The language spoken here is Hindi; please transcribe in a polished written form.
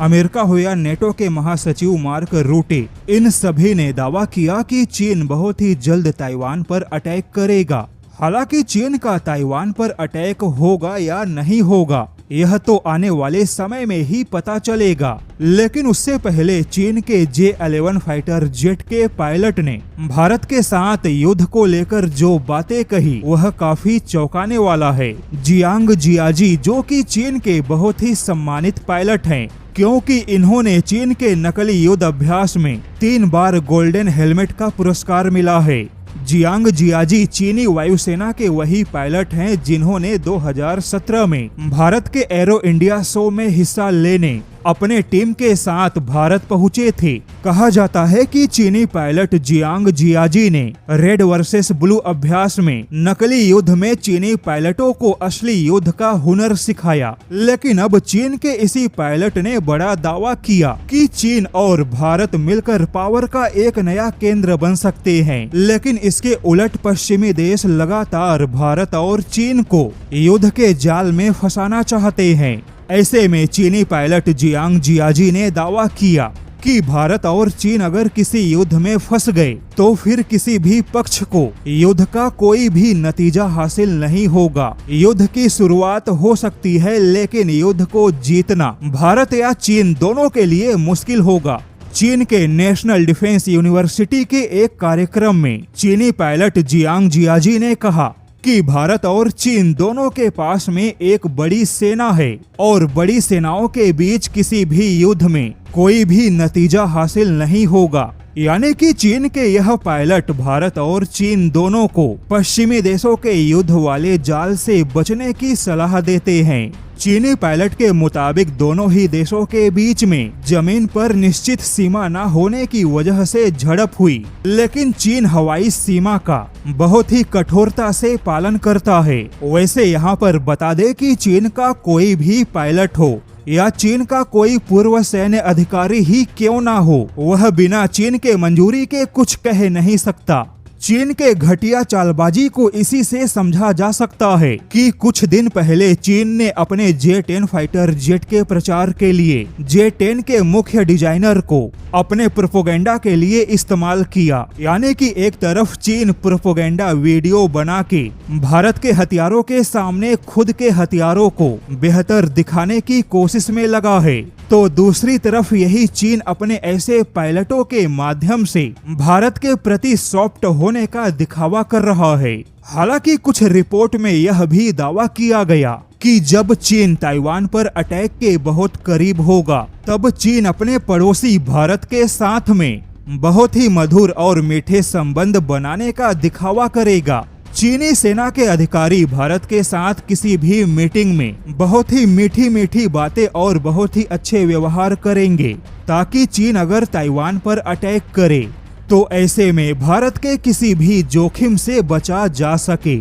अमेरिका हो या नेटो के महासचिव मार्क रूटे, इन सभी ने दावा किया कि चीन बहुत ही जल्द ताइवान पर अटैक करेगा। हालांकि चीन का ताइवान पर अटैक होगा या नहीं होगा, यह तो आने वाले समय में ही पता चलेगा। लेकिन उससे पहले चीन के J-11 फाइटर जेट के पायलट ने भारत के साथ युद्ध को लेकर जो बातें कही वह काफी चौंकाने वाला है। जियांग जियाजी, जो कि चीन के बहुत ही सम्मानित पायलट हैं, क्योंकि इन्होंने चीन के नकली युद्ध अभ्यास में 3 बार गोल्डन हेलमेट का पुरस्कार मिला है। जियांग जियाजी चीनी वायुसेना के वही पायलट हैं जिन्होंने 2017 में भारत के एरो इंडिया शो में हिस्सा लेने अपने टीम के साथ भारत पहुंचे थे। कहा जाता है कि चीनी पायलट जियांग जियाजी ने रेड वर्सेस ब्लू अभ्यास में नकली युद्ध में चीनी पायलटों को असली युद्ध का हुनर सिखाया। लेकिन अब चीन के इसी पायलट ने बड़ा दावा किया कि चीन और भारत मिलकर पावर का एक नया केंद्र बन सकते हैं। लेकिन इसके उलट पश्चिमी देश लगातार भारत और चीन को युद्ध के जाल में फंसाना चाहते हैं। ऐसे में चीनी पायलट जियांग जियाजी ने दावा किया कि भारत और चीन अगर किसी युद्ध में फंस गए तो फिर किसी भी पक्ष को युद्ध का कोई भी नतीजा हासिल नहीं होगा। युद्ध की शुरुआत हो सकती है, लेकिन युद्ध को जीतना भारत या चीन दोनों के लिए मुश्किल होगा। चीन के नेशनल डिफेंस यूनिवर्सिटी के एक कार्यक्रम में चीनी पायलट जियांग जियाजी ने कहा कि भारत और चीन दोनों के पास में एक बड़ी सेना है और बड़ी सेनाओं के बीच किसी भी युद्ध में कोई भी नतीजा हासिल नहीं होगा। यानी कि चीन के यह पायलट भारत और चीन दोनों को पश्चिमी देशों के युद्ध वाले जाल से बचने की सलाह देते हैं। चीनी पायलट के मुताबिक दोनों ही देशों के बीच में जमीन पर निश्चित सीमा न होने की वजह से झड़प हुई, लेकिन चीन हवाई सीमा का बहुत ही कठोरता से पालन करता है। वैसे यहाँ पर बता दे कि चीन का कोई भी पायलट हो या चीन का कोई पूर्व सैन्य अधिकारी ही क्यों ना हो, वह बिना चीन के मंजूरी के कुछ कह नहीं सकता। चीन के घटिया चालबाजी को इसी से समझा जा सकता है कि कुछ दिन पहले चीन ने अपने J-10 फाइटर जेट के प्रचार के लिए J-10 के मुख्य डिजाइनर को अपने प्रोपोगेंडा के लिए इस्तेमाल किया। यानी कि एक तरफ चीन प्रोपोगेंडा वीडियो बना के भारत के हथियारों के सामने खुद के हथियारों को बेहतर दिखाने की कोशिश में लगा है, तो दूसरी तरफ यही चीन अपने ऐसे पायलटों के माध्यम से भारत के प्रति सॉफ्ट होने का दिखावा कर रहा है। हालांकि कुछ रिपोर्ट में यह भी दावा किया गया कि जब चीन ताइवान पर अटैक के बहुत करीब होगा, तब चीन अपने पड़ोसी भारत के साथ में बहुत ही मधुर और मीठे संबंध बनाने का दिखावा करेगा। चीनी सेना के अधिकारी भारत के साथ किसी भी मीटिंग में बहुत ही मीठी मीठी बातें और बहुत ही अच्छे व्यवहार करेंगे, ताकि चीन अगर ताइवान पर अटैक करे तो ऐसे में भारत के किसी भी जोखिम से बचा जा सके।